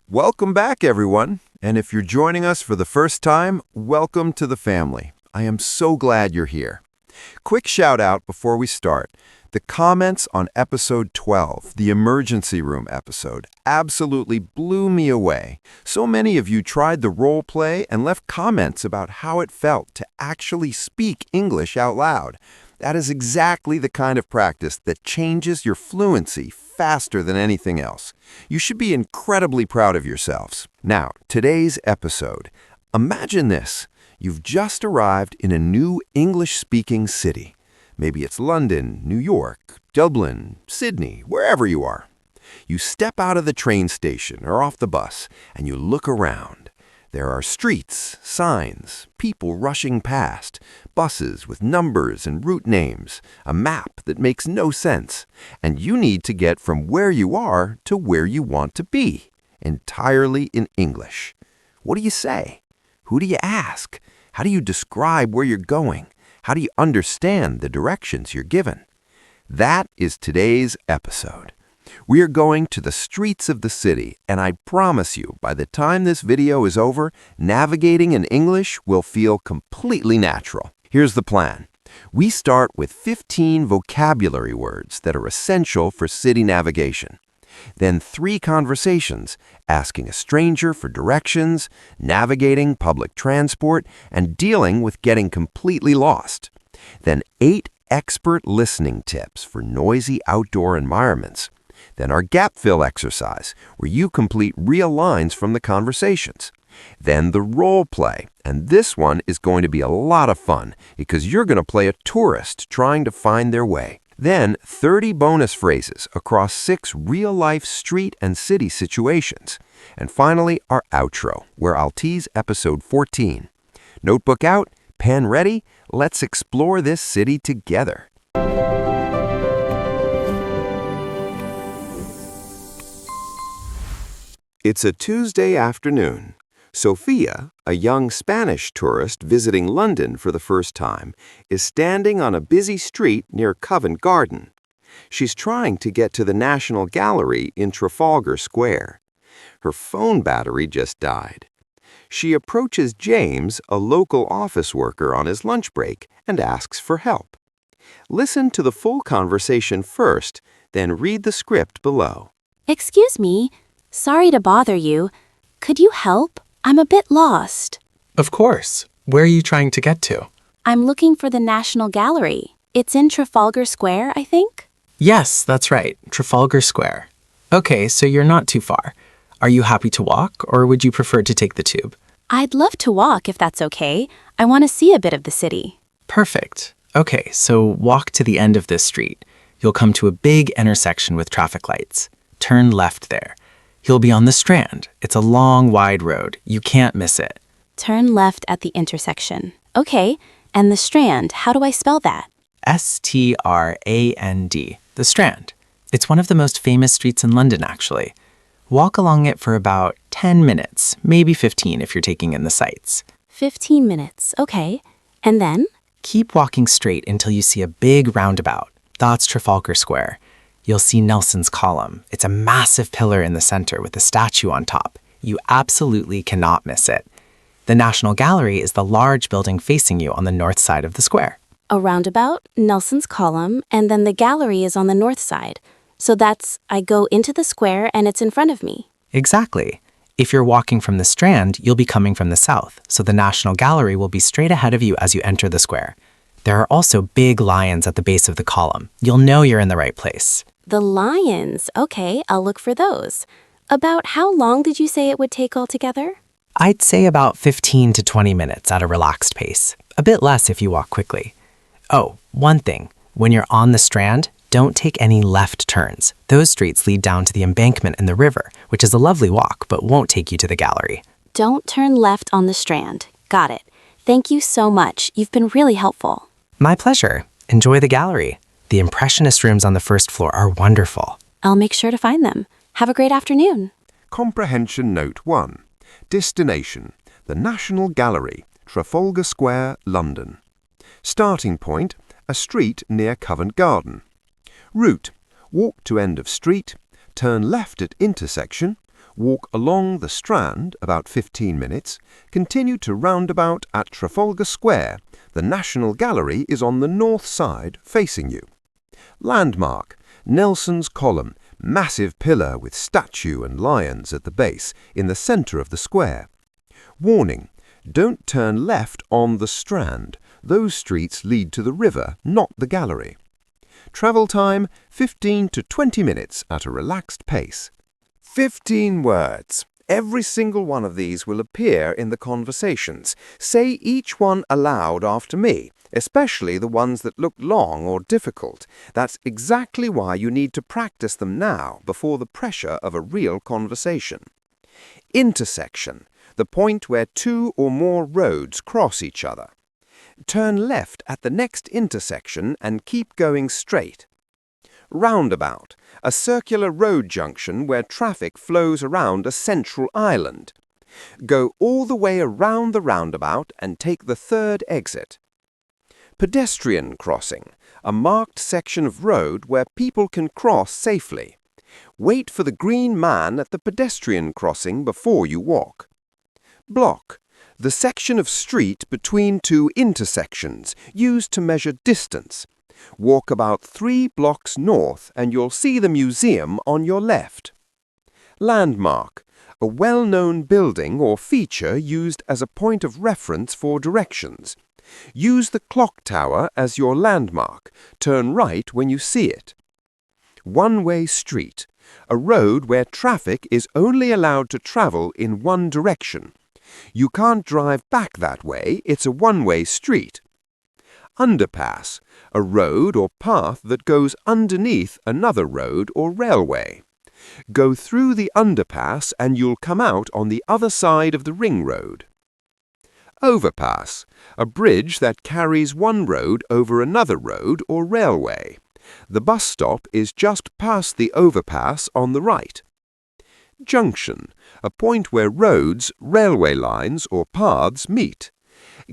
Welcome back, everyone. And if you're joining us for the first time, welcome to the family. I am so glad you're here. Quick shout out before we start. The comments on episode 12, the emergency room episode, absolutely blew me away. So many of you tried the role play and left comments about how it felt to actually speak English out loud. That is exactly the kind of practice that changes your fluency faster than anything else. You should be incredibly proud of yourselves. Now, today's episode. Imagine this. You've just arrived in a new English-speaking city. Maybe it's London, New York, Dublin, Sydney, wherever you are. You step out of the train station or off the bus and you look around. There are streets, signs, people rushing past, buses with numbers and route names, a map that makes no sense, and you need to get from where you are to where you want to be, entirely in English. What do you say? Who do you ask? How do you describe where you're going? How do you understand the directions you're given? That is today's episode. We are going to the streets of the city, and I promise you, by the time this video is over, navigating in English will feel completely natural. Here's the plan. We start with 15 vocabulary words that are essential for city navigation. Then 3 conversations, asking a stranger for directions, navigating public transport, and dealing with getting completely lost. Then 8 expert listening tips for noisy outdoor environments. Then our gap fill exercise, where you complete real lines from the conversations. Then the role play, and this one is going to be a lot of fun because you're going to play a tourist trying to find their way. Then 30 bonus phrases across 6 real-life street and city situations. And finally, our outro, where I'll tease episode 14. Notebook out, pen ready, let's explore this city together. It's a Tuesday afternoon. Sophia, a young Spanish tourist visiting London for the first time, is standing on a busy street near Covent Garden. She's trying to get to the National Gallery in Trafalgar Square. Her phone battery just died. She approaches James, a local office worker on his lunch break, and asks for help. Listen to the full conversation first, then read the script below. Excuse me. Sorry to bother you. Could you help? I'm a bit lost. Of course. Where are you trying to get to? I'm looking for the National Gallery. It's in Trafalgar Square, I think? Yes, that's right. Trafalgar Square. Okay, so you're not too far. Are you happy to walk, or would you prefer to take the tube? I'd love to walk if that's okay. I want to see a bit of the city. Perfect. Okay, so walk to the end of this street. You'll come to a big intersection with traffic lights. Turn left there. You'll be on the Strand. It's a long, wide road. You can't miss it. Turn left at the intersection. Okay, and the Strand, how do I spell that? Strand, the Strand. It's one of the most famous streets in London, actually. Walk along it for about 10 minutes, maybe 15 if you're taking in the sights. 15 minutes, okay. And then? Keep walking straight until you see a big roundabout. That's Trafalgar Square. You'll see Nelson's Column. It's a massive pillar in the center with a statue on top. You absolutely cannot miss it. The National Gallery is the large building facing you on the north side of the square. A roundabout, Nelson's Column, and then the gallery is on the north side. So that's, I go into the square and it's in front of me. Exactly. If you're walking from the Strand, you'll be coming from the south, so the National Gallery will be straight ahead of you as you enter the square. There are also big lions at the base of the column. You'll know you're in the right place. The lions. Okay, I'll look for those. About how long did you say it would take altogether? I'd say about 15 to 20 minutes at a relaxed pace. A bit less if you walk quickly. Oh, one thing. When you're on the Strand, don't take any left turns. Those streets lead down to the embankment in the river, which is a lovely walk, but won't take you to the gallery. Don't turn left on the Strand. Got it. Thank you so much. You've been really helpful. My pleasure. Enjoy the gallery. The Impressionist rooms on the first floor are wonderful. I'll make sure to find them. Have a great afternoon. Comprehension Note 1. Destination: the National Gallery, Trafalgar Square, London. Starting point: a street near Covent Garden. Route: walk to end of street, turn left at intersection, Walk along the Strand about 15 minutes, continue to roundabout at Trafalgar Square. The National Gallery is on the north side facing you. Landmark, Nelson's Column, massive pillar with statue and lions at the base in the centre of the square. Warning, don't turn left on the Strand. Those streets lead to the river, not the gallery. Travel time, 15 to 20 minutes at a relaxed pace. 15 words. Every single one of these will appear in the conversations. Say each one aloud after me, especially the ones that look long or difficult. That's exactly why you need to practice them now before the pressure of a real conversation. Intersection, the point where two or more roads cross each other. Turn left at the next intersection and keep going straight. Roundabout, a circular road junction where traffic flows around a central island. Go all the way around the roundabout and take the third exit. Pedestrian crossing, a marked section of road where people can cross safely. Wait for the green man at the pedestrian crossing before you walk. Block, the section of street between two intersections used to measure distance. Walk about 3 blocks north and you'll see the museum on your left. Landmark, a well-known building or feature used as a point of reference for directions. Use the clock tower as your landmark. Turn right when you see it. One-way street, a road where traffic is only allowed to travel in one direction. You can't drive back that way, it's a one-way street. Underpass, a road or path that goes underneath another road or railway. Go through the underpass and you'll come out on the other side of the ring road. Overpass, a bridge that carries one road over another road or railway. The bus stop is just past the overpass on the right. Junction, a point where roads, railway lines or paths meet.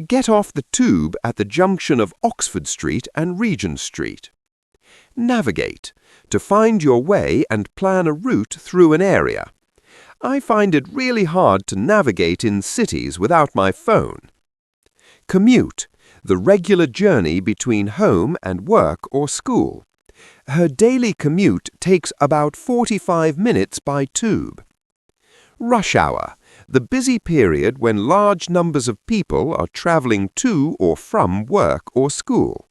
Get off the tube at the junction of Oxford Street and Regent Street. Navigate, to find your way and plan a route through an area. I find it really hard to navigate in cities without my phone. Commute, the regular journey between home and work or school. Her daily commute takes about 45 minutes by tube. Rush hour, the busy period when large numbers of people are traveling to or from work or school.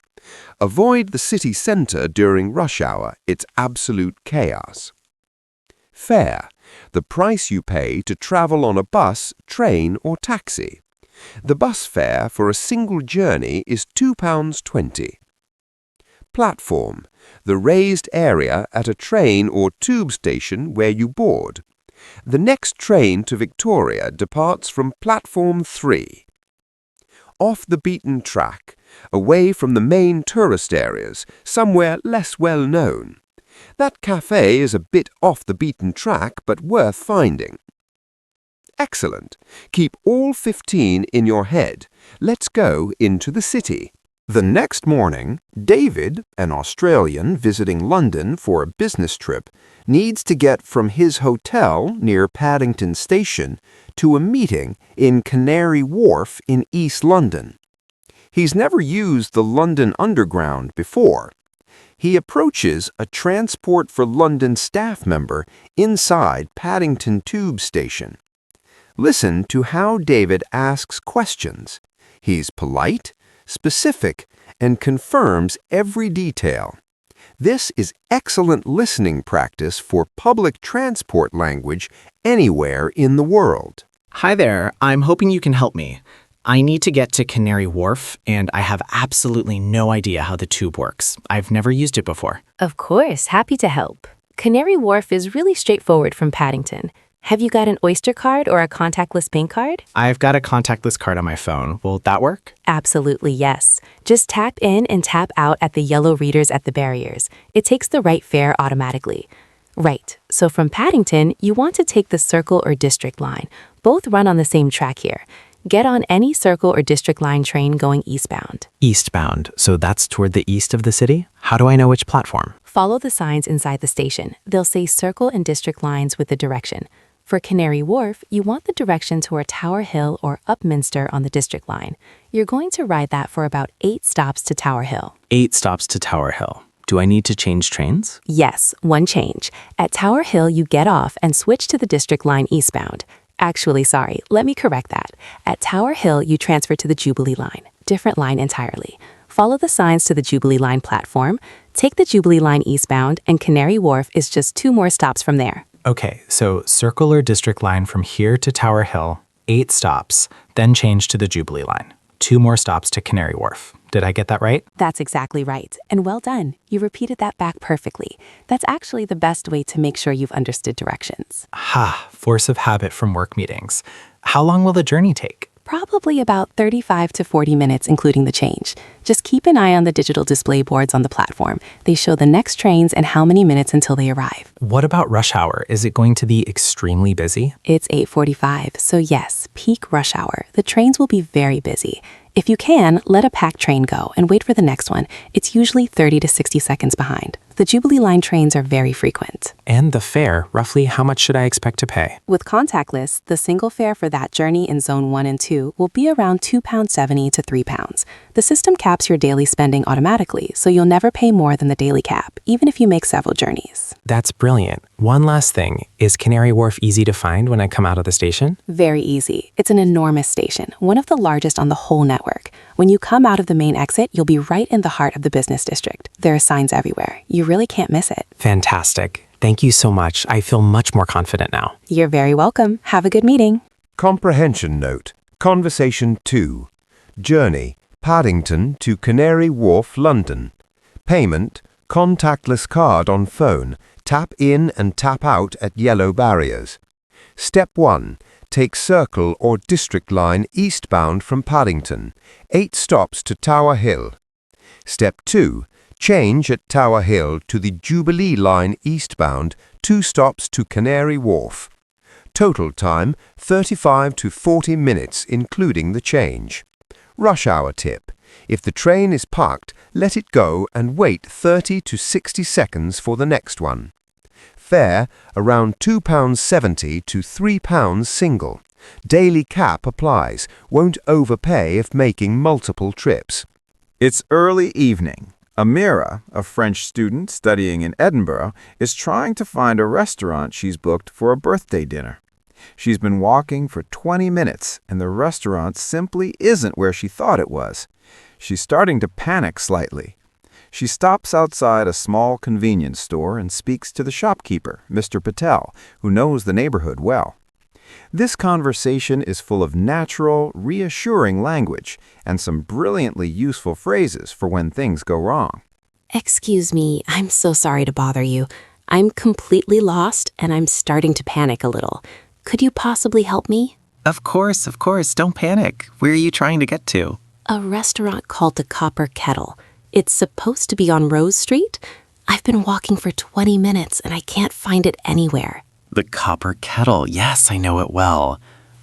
Avoid the city centre during rush hour, it's absolute chaos. Fare, the price you pay to travel on a bus, train or taxi. The bus fare for a single journey is £2.20. Platform, the raised area at a train or tube station where you board. The next train to Victoria departs from platform 3. Off the beaten track, away from the main tourist areas, somewhere less well known. That cafe is a bit off the beaten track but worth finding. Excellent. Keep all 15 in your head. Let's go into the city. The next morning, David, an Australian visiting London for a business trip, needs to get from his hotel near Paddington Station to a meeting in Canary Wharf in East London. He's never used the London Underground before. He approaches a Transport for London staff member inside Paddington Tube Station. Listen to how David asks questions. He's polite, specific, and confirms every detail. This is excellent listening practice for public transport language anywhere in the world. Hi there, I'm hoping you can help me. I need to get to Canary Wharf, and I have absolutely no idea how the tube works. I've never used it before. Of course, happy to help. Canary Wharf is really straightforward from Paddington. Have you got an Oyster card or a contactless bank card? I've got a contactless card on my phone. Will that work? Absolutely, yes. Just tap in and tap out at the yellow readers at the barriers. It takes the right fare automatically. Right, so from Paddington, you want to take the Circle or District line. Both run on the same track here. Get on any Circle or District line train going eastbound. Eastbound, so that's toward the east of the city? How do I know which platform? Follow the signs inside the station. They'll say Circle and District lines with the direction. For Canary Wharf, you want the direction toward Tower Hill or Upminster on the District Line. You're going to ride that for about 8 stops to Tower Hill. 8 stops to Tower Hill. Do I need to change trains? Yes, one change. At Tower Hill, you get off and switch to the District Line eastbound. Actually, sorry, let me correct that. At Tower Hill, you transfer to the Jubilee Line. Different line entirely. Follow the signs to the Jubilee Line platform, take the Jubilee Line eastbound, and Canary Wharf is just 2 more stops from there. Okay, so Circle or District Line from here to Tower Hill, 8 stops, then change to the Jubilee Line. 2 more stops to Canary Wharf. Did I get that right? That's exactly right, and well done. You repeated that back perfectly. That's actually the best way to make sure you've understood directions. Ha, force of habit from work meetings. How long will the journey take? Probably about 35 to 40 minutes, including the change. Just keep an eye on the digital display boards on the platform. They show the next trains and how many minutes until they arrive. What about rush hour? Is it going to be extremely busy? It's 8:45, so yes, peak rush hour. The trains will be very busy. If you can, let a packed train go and wait for the next one. It's usually 30 to 60 seconds behind. The Jubilee Line trains are very frequent. And the fare, roughly how much should I expect to pay? With contactless, the single fare for that journey in Zone 1 and 2 will be around £2.70 to £3. The system caps your daily spending automatically, so you'll never pay more than the daily cap, even if you make several journeys. That's brilliant. One last thing, is Canary Wharf easy to find when I come out of the station? Very easy. It's an enormous station, one of the largest on the whole network. When you come out of the main exit, you'll be right in the heart of the business district. There are signs everywhere. You really can't miss it. Fantastic. Thank you so much. I feel much more confident now. You're very welcome. Have a good meeting. Comprehension note. Conversation 2. Journey, Paddington to Canary Wharf, London. Payment, contactless card on phone. Tap in and tap out at yellow barriers. Step 1. Take Circle or District Line eastbound from Paddington. 8 stops to Tower Hill. Step 2. Change at Tower Hill to the Jubilee Line eastbound. 2 stops to Canary Wharf. Total time 35 to 40 minutes including the change. Rush hour tip. If the train is parked, let it go and wait 30 to 60 seconds for the next one. Fare around £2.70 to £3 single. Daily cap applies. Won't overpay if making multiple trips. It's early evening. Amira, a French student studying in Edinburgh, is trying to find a restaurant she's booked for a birthday dinner. She's been walking for 20 minutes, and the restaurant simply isn't where she thought it was. She's starting to panic slightly. She stops outside a small convenience store and speaks to the shopkeeper, Mr. Patel, who knows the neighborhood well. This conversation is full of natural, reassuring language and some brilliantly useful phrases for when things go wrong. Excuse me, I'm so sorry to bother you. I'm completely lost and I'm starting to panic a little. Could you possibly help me? Of course. Don't panic. Where are you trying to get to? A restaurant called the Copper Kettle. It's supposed to be on Rose Street. I've been walking for 20 minutes and I can't find it anywhere. The Copper Kettle. Yes, I know it well.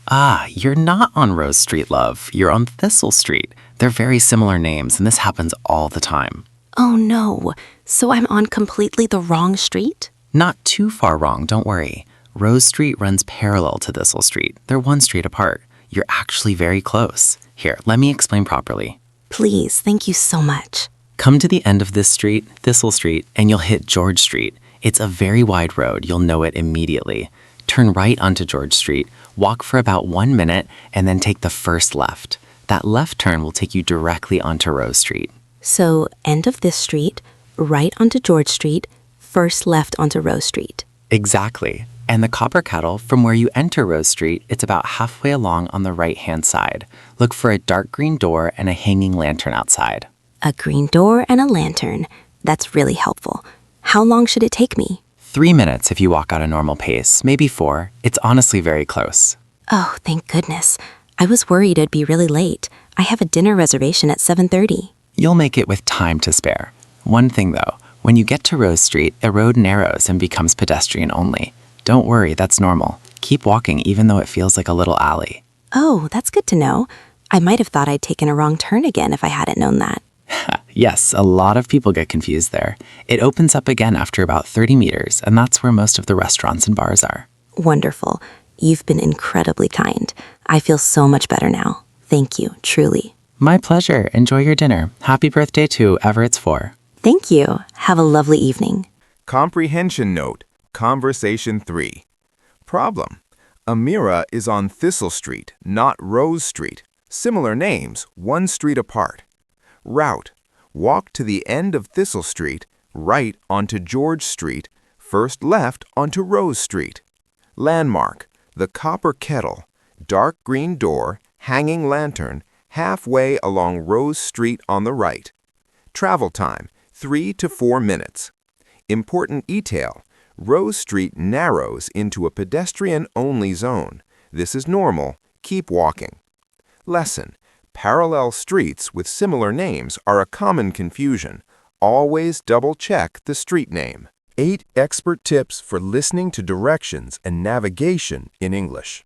Ah, you're not on Rose Street, love. You're on Thistle Street. They're very similar names, and this happens all the time. Oh no, so I'm on completely the wrong street? Not too far wrong, don't worry. Rose Street runs parallel to Thistle Street. They're 1 street apart. You're actually very close. Here, let me explain properly. Please, thank you so much. Come to the end of this street, Thistle Street, and you'll hit George Street. It's a very wide road. You'll know it immediately. Turn right onto George Street, walk for about 1 minute, and then take the first left. That left turn will take you directly onto Rose Street. So, end of this street, right onto George Street, first left onto Rose Street. Exactly. And the Copper Kettle, from where you enter Rose Street, it's about halfway along on the right-hand side. Look for a dark green door and a hanging lantern outside. A green door and a lantern. That's really helpful. How long should it take me? 3 minutes if you walk at a normal pace, maybe 4. It's honestly very close. Oh, thank goodness. I was worried it'd be really late. I have a dinner reservation at 7:30. You'll make it with time to spare. One thing though, when you get to Rose Street, a road narrows and becomes pedestrian only. Don't worry, that's normal. Keep walking even though it feels like a little alley. Oh, that's good to know. I might have thought I'd taken a wrong turn again if I hadn't known that. Yes, a lot of people get confused there. It opens up again after about 30 meters, and that's where most of the restaurants and bars are. Wonderful. You've been incredibly kind. I feel so much better now. Thank you, truly. My pleasure. Enjoy your dinner. Happy birthday to whoever it's for. Thank you. Have a lovely evening. Comprehension note. Conversation 3. Problem. Amira is on Thistle Street, not Rose Street. Similar names, one street apart. Route. Walk to the end of Thistle Street, right onto George Street, first left onto Rose Street. Landmark. The Copper Kettle. Dark green door, hanging lantern, halfway along Rose Street on the right. Travel time, 3 to 4 minutes. Important detail. Rose Street narrows into a pedestrian-only zone. This is normal. Keep walking. Lesson. Parallel streets with similar names are a common confusion. Always double-check the street name. 8 expert tips for listening to directions and navigation in English.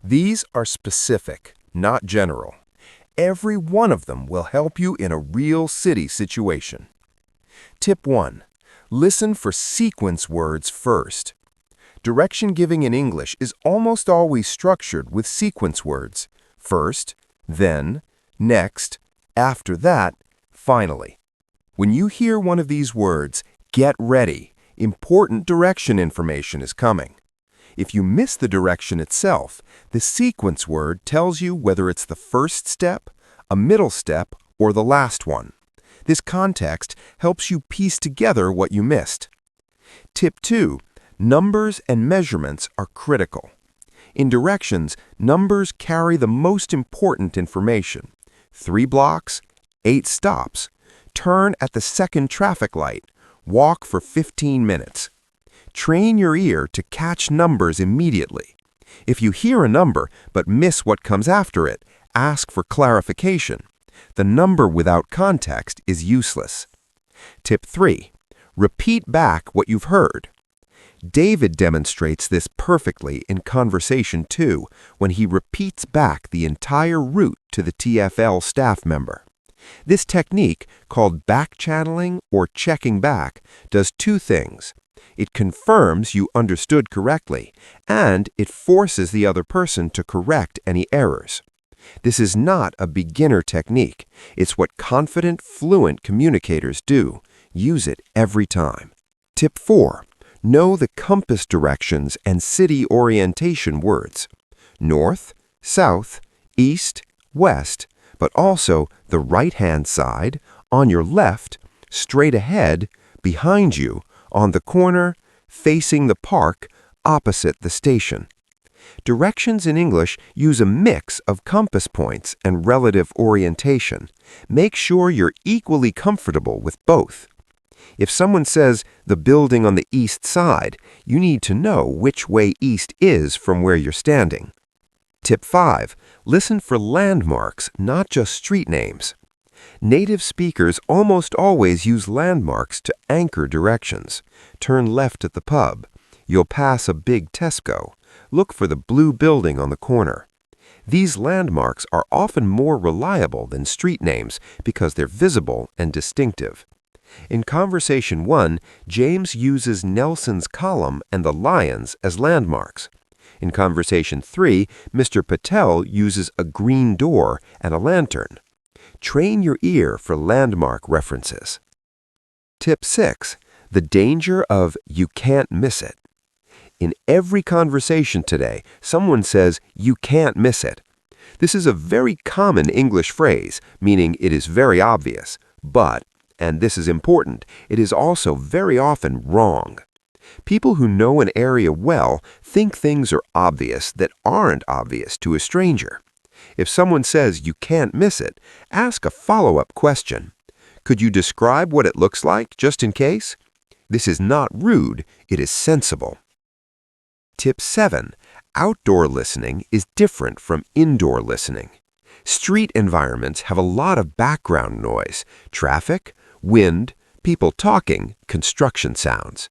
These are specific, not general. Every one of them will help you in a real city situation. Tip 1. Listen for sequence words first. Direction giving in English is almost always structured with sequence words. First, then, next, after that, finally. When you hear one of these words, get ready. Important direction information is coming. If you miss the direction itself, the sequence word tells you whether it's the first step, a middle step, or the last one. This context helps you piece together what you missed. Tip 2. Numbers and measurements are critical. In directions, numbers carry the most important information. 3 blocks, 8 stops. Turn at the second traffic light. Walk for 15 minutes. Train your ear to catch numbers immediately. If you hear a number but miss what comes after it, ask for clarification. The number without context is useless. Tip 3. Repeat back what you've heard. David demonstrates this perfectly in Conversation 2 when he repeats back the entire route to the TFL staff member. This technique, called back-channeling or checking back, does 2 things. It confirms you understood correctly, and it forces the other person to correct any errors. This is not a beginner technique. It's what confident, fluent communicators do. Use it every time. Tip 4. Know the compass directions and city orientation words. North, south, east, west, but also the right-hand side, on your left, straight ahead, behind you, on the corner, facing the park, opposite the station. Directions in English use a mix of compass points and relative orientation. Make sure you're equally comfortable with both. If someone says the building on the east side, you need to know which way east is from where you're standing. Tip 5. Listen for landmarks, not just street names. Native speakers almost always use landmarks to anchor directions. Turn left at the pub. You'll pass a big Tesco. Look for the blue building on the corner. These landmarks are often more reliable than street names because they're visible and distinctive. In Conversation 1, James uses Nelson's column and the lions as landmarks. In Conversation 3, Mr. Patel uses a green door and a lantern. Train your ear for landmark references. Tip 6. The danger of you can't miss it. In every conversation today, someone says, you can't miss it. This is a very common English phrase, meaning it is very obvious, but, and this is important, it is also very often wrong. People who know an area well think things are obvious that aren't obvious to a stranger. If someone says you can't miss it, ask a follow-up question. Could you describe what it looks like, just in case? This is not rude, it is sensible. Tip 7. Outdoor listening is different from indoor listening. Street environments have a lot of background noise, traffic, wind, people talking, construction sounds.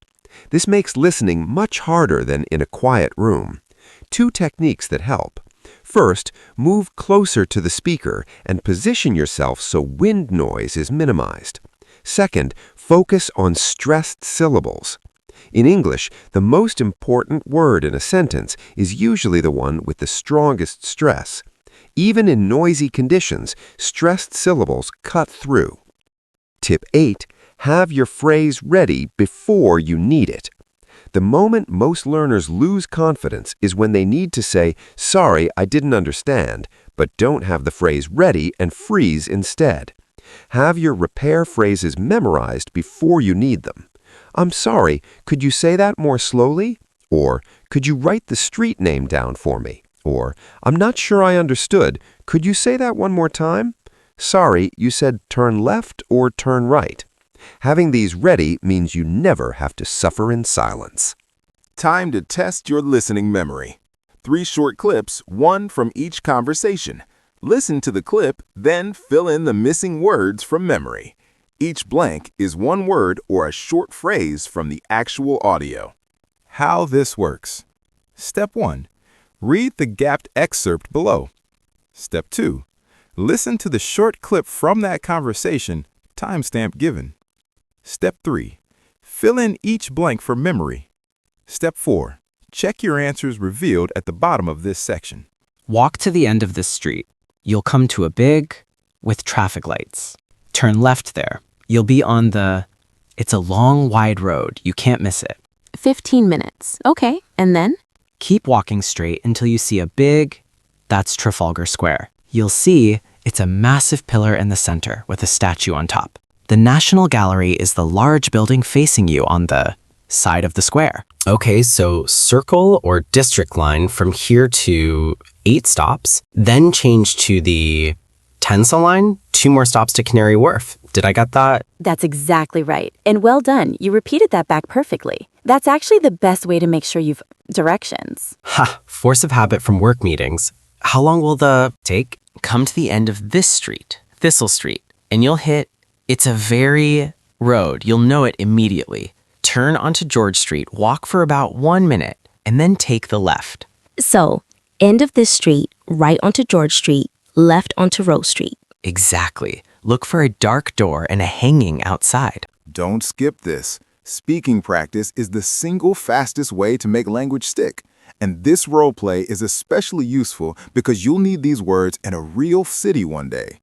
This makes listening much harder than in a quiet room. 2 techniques that help. First, move closer to the speaker and position yourself so wind noise is minimized. Second, focus on stressed syllables. In English, the most important word in a sentence is usually the one with the strongest stress. Even in noisy conditions, stressed syllables cut through. Tip 8. Have your phrase ready before you need it. The moment most learners lose confidence is when they need to say, "Sorry, I didn't understand," but don't have the phrase ready and freeze instead. Have your repair phrases memorized before you need them. "I'm sorry, could you say that more slowly?" Or, "Could you write the street name down for me?" Or, "I'm not sure I understood. Could you say that one more time?" "Sorry, you said turn left or turn right." Having these ready means you never have to suffer in silence. Time to test your listening memory. 3 short clips, one from each conversation. Listen to the clip, then fill in the missing words from memory. Each blank is one word or a short phrase from the actual audio. How this works. Step 1. Read the gapped excerpt below. Step 2. Listen to the short clip from that conversation, timestamp given. Step 3. Fill in each blank for memory. Step 4. Check your answers revealed at the bottom of this section. Walk to the end of this street. You'll come to a big, with traffic lights. Turn left there. You'll be on it's a long, wide road. You can't miss it. 15 minutes. Okay, and then? Keep walking straight until you see a big, that's Trafalgar Square. You'll see it's a massive pillar in the center with a statue on top. The National Gallery is the large building facing you on the side of the square. Okay, so circle or district line from here to 8 stops, then change to the Tensile line, 2 more stops to Canary Wharf. Did I get that? That's exactly right. And well done. You repeated that back perfectly. That's actually the best way to make sure you've directions. Ha! Force of habit from work meetings. How long will the take? Come to the end of this street, Thistle Street, and you'll hit, it's a very road. You'll know it immediately. Turn onto George Street, walk for about 1 minute, and then take the left. So, end of this street, right onto George Street, left onto Rose Street. Exactly. Look for a dark door and a hanging outside. Don't skip this. Speaking practice is the single fastest way to make language stick. And this role play is especially useful because you'll need these words in a real city one day.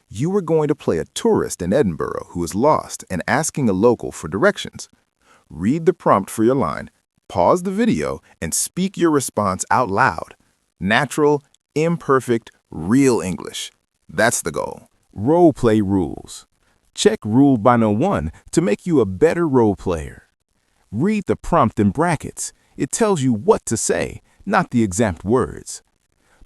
You are going to play a tourist in Edinburgh who is lost and asking a local for directions. Read the prompt for your line, pause the video, and speak your response out loud. Natural, imperfect, real English. That's the goal. Role play rules. Check rule by no one to make you a better role player. Read the prompt in brackets. It tells you what to say, not the exact words.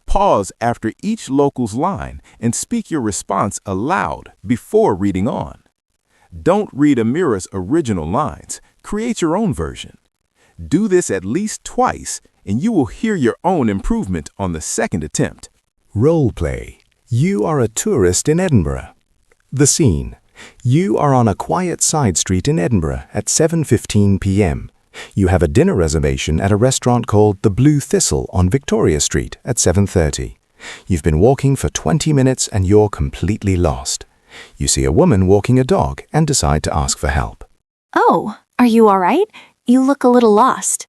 Pause after each local's line and speak your response aloud before reading on. Don't read Amira's original lines. Create your own version. Do this at least twice, and you will hear your own improvement on the second attempt. Role play. You are a tourist in Edinburgh. The scene. You are on a quiet side street in Edinburgh at 7:15 p.m. You have a dinner reservation at a restaurant called The Blue Thistle on Victoria Street at 7:30. You've been walking for 20 minutes and you're completely lost. You see a woman walking a dog and decide to ask for help. Oh, are you all right? You look a little lost.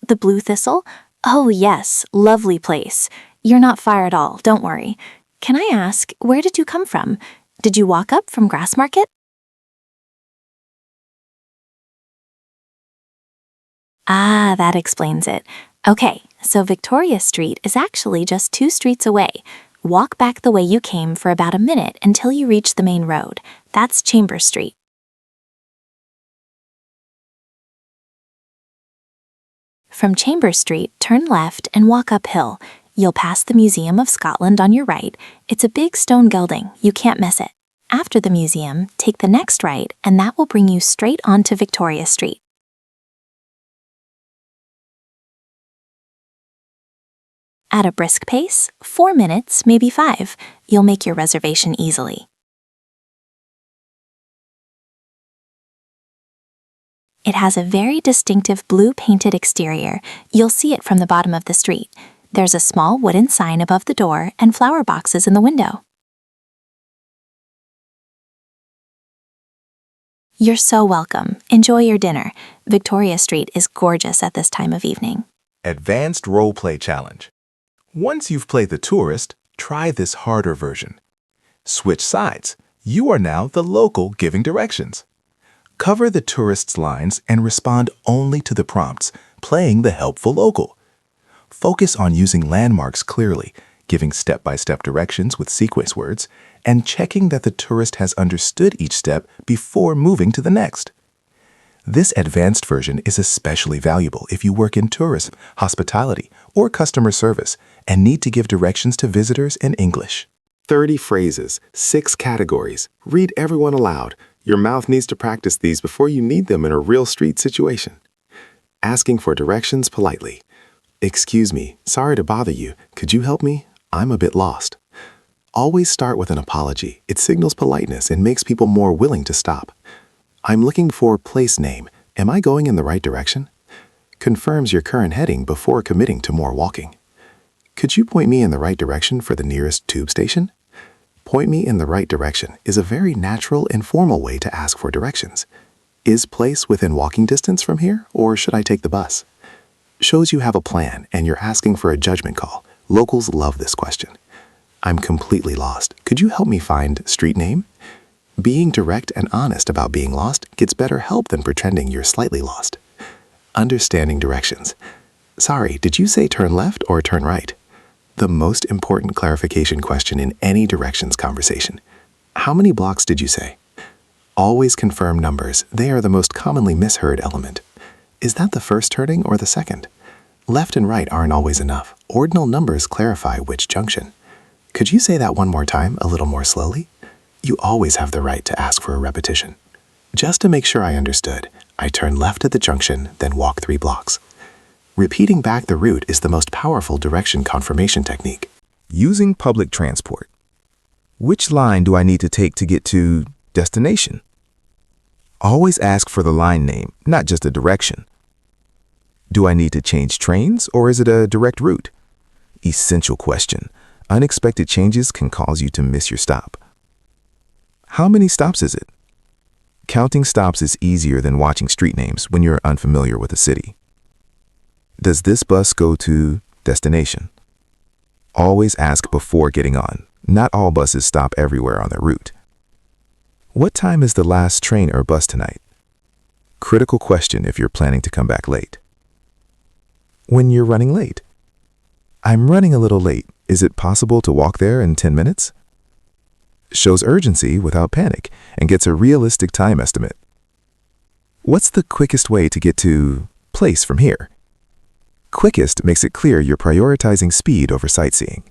The Blue Thistle? Oh, yes, lovely place. You're not far at all, don't worry. Can I ask, where did you come from? Did you walk up from Grassmarket? Ah, that explains it. Okay, so Victoria Street is actually just 2 streets away. Walk back the way you came for about a minute until you reach the main road. That's Chambers Street. From Chambers Street, turn left and walk uphill. You'll pass the Museum of Scotland on your right. It's a big stone gelding. You can't miss it. After the museum, take the next right, and that will bring you straight onto Victoria Street. At a brisk pace, 4 minutes, maybe 5, you'll make your reservation easily. It has a very distinctive blue painted exterior. You'll see it from the bottom of the street. There's a small wooden sign above the door and flower boxes in the window. You're so welcome. Enjoy your dinner. Victoria Street is gorgeous at this time of evening. Advanced Role Play Challenge. Once you've played the tourist, try this harder version. Switch sides. You are now the local giving directions. Cover the tourist's lines and respond only to the prompts, playing the helpful local. Focus on using landmarks clearly, giving step-by-step directions with sequence words, and checking that the tourist has understood each step before moving to the next. This advanced version is especially valuable if you work in tourism, hospitality, or customer service and need to give directions to visitors in English. 30 phrases, 6 categories. Read everyone aloud. Your mouth needs to practice these before you need them in a real street situation. Asking for directions politely. Excuse me, sorry to bother you. Could you help me? I'm a bit lost. Always start with an apology. It signals politeness and makes people more willing to stop. I'm looking for place name. Am I going in the right direction? Confirms your current heading before committing to more walking. Could you point me in the right direction for the nearest tube station? Point me in the right direction is a very natural and formal way to ask for directions. Is place within walking distance from here, or should I take the bus? Shows you have a plan and you're asking for a judgment call. Locals love this question. I'm completely lost. Could you help me find street name? Being direct and honest about being lost gets better help than pretending you're slightly lost. Understanding directions. Sorry, did you say turn left or turn right? The most important clarification question in any directions conversation. How many blocks did you say? Always confirm numbers. They are the most commonly misheard element. Is that the first turning or the second? Left and right aren't always enough. Ordinal numbers clarify which junction. Could you say that one more time, a little more slowly? You always have the right to ask for a repetition. Just to make sure I understood, I turn left at the junction, then walk 3 blocks. Repeating back the route is the most powerful direction confirmation technique. Using public transport. Which line do I need to take to get to destination? Always ask for the line name, not just a direction. Do I need to change trains or is it a direct route? Essential question. Unexpected changes can cause you to miss your stop. How many stops is it? Counting stops is easier than watching street names when you're unfamiliar with a city. Does this bus go to destination? Always ask before getting on. Not all buses stop everywhere on their route. What time is the last train or bus tonight? Critical question if you're planning to come back late. When you're running late. I'm running a little late. Is it possible to walk there in 10 minutes? Shows urgency without panic and gets a realistic time estimate. What's the quickest way to get to place from here? Quickest makes it clear you're prioritizing speed over sightseeing.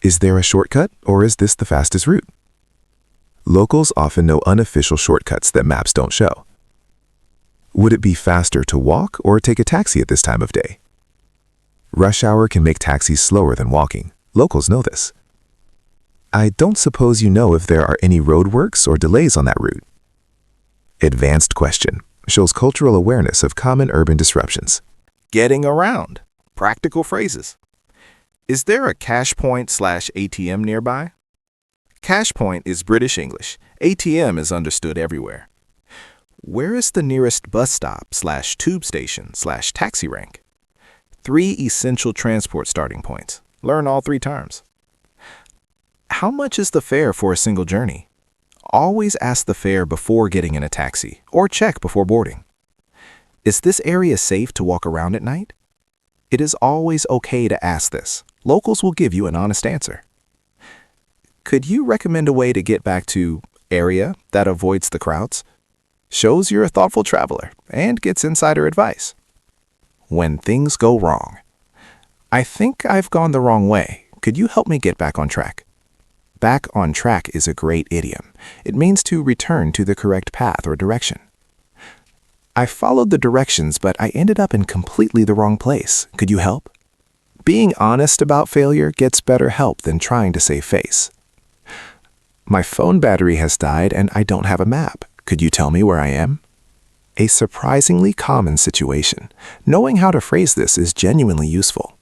Is there a shortcut or is this the fastest route? Locals often know unofficial shortcuts that maps don't show. Would it be faster to walk or take a taxi at this time of day? Rush hour can make taxis slower than walking. Locals know this. I don't suppose you know if there are any roadworks or delays on that route. Advanced question. Shows cultural awareness of common urban disruptions. Getting around. Practical phrases. Is there a cash point/ATM nearby? Cash point is British English. ATM is understood everywhere. Where is the nearest bus stop/tube station/taxi rank? 3 essential transport starting points. Learn all 3 terms. How much is the fare for a single journey? Always ask the fare before getting in a taxi or check before boarding. Is this area safe to walk around at night? It is always okay to ask this. Locals will give you an honest answer. Could you recommend a way to get back to area that avoids the crowds? Shows you're a thoughtful traveler and gets insider advice. When things go wrong. I think I've gone the wrong way. Could you help me get back on track? Back on track is a great idiom. It means to return to the correct path or direction. I followed the directions, but I ended up in completely the wrong place. Could you help? Being honest about failure gets better help than trying to save face. My phone battery has died and I don't have a map. Could you tell me where I am? A surprisingly common situation. Knowing how to phrase this is genuinely useful.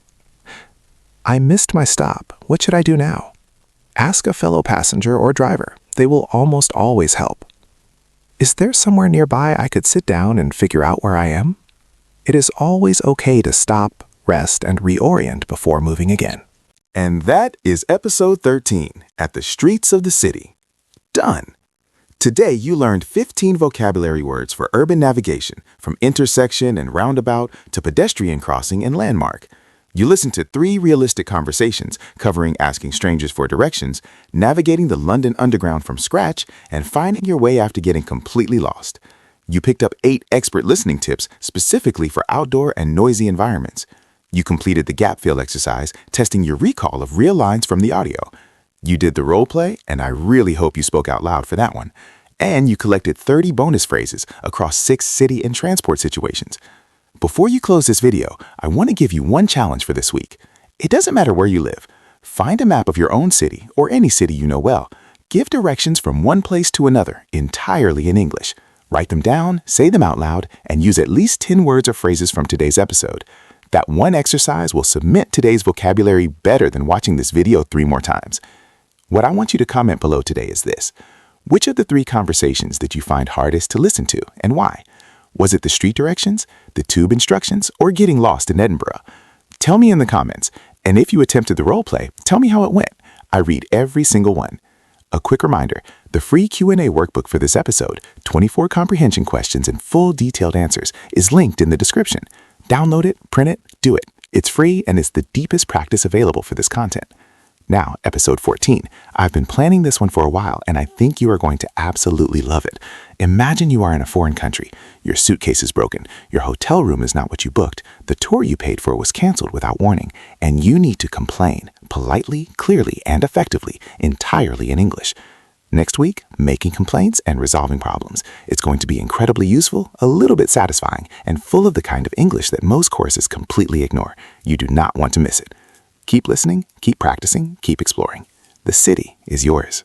I missed my stop. What should I do now? Ask a fellow passenger or driver. They will almost always help. Is there somewhere nearby I could sit down and figure out where I am? It is always okay to stop, rest, and reorient before moving again. And that is episode 13, At the Streets of the City. Done! Today you learned 15 vocabulary words for urban navigation, from intersection and roundabout to pedestrian crossing and landmark. You listened to 3 realistic conversations covering asking strangers for directions, navigating the London Underground from scratch, and finding your way after getting completely lost. You picked up 8 expert listening tips specifically for outdoor and noisy environments. You completed the gap fill exercise, testing your recall of real lines from the audio. You did the role play, and I really hope you spoke out loud for that one. And you collected 30 bonus phrases across 6 city and transport situations. Before you close this video, I want to give you one challenge for this week. It doesn't matter where you live. Find a map of your own city or any city you know well. Give directions from one place to another entirely in English. Write them down, say them out loud, and use at least 10 words or phrases from today's episode. That one exercise will cement today's vocabulary better than watching this video 3 more times. What I want you to comment below today is this. Which of the 3 conversations did you find hardest to listen to, and why? Was it the street directions, the tube instructions, or getting lost in Edinburgh? Tell me in the comments, and if you attempted the role play, tell me how it went. I read every single one. A quick reminder, the free Q&A workbook for this episode, 24 comprehension questions and full detailed answers, is linked in the description. Download it, print it, do it. It's free and it's the deepest practice available for this content. Now, episode 14. I've been planning this one for a while, and I think you are going to absolutely love it. Imagine you are in a foreign country. Your suitcase is broken. Your hotel room is not what you booked. The tour you paid for was canceled without warning, and you need to complain, politely, clearly, and effectively, entirely in English. Next week, making complaints and resolving problems. It's going to be incredibly useful, a little bit satisfying, and full of the kind of English that most courses completely ignore. You do not want to miss it. Keep listening, keep practicing, keep exploring. The city is yours.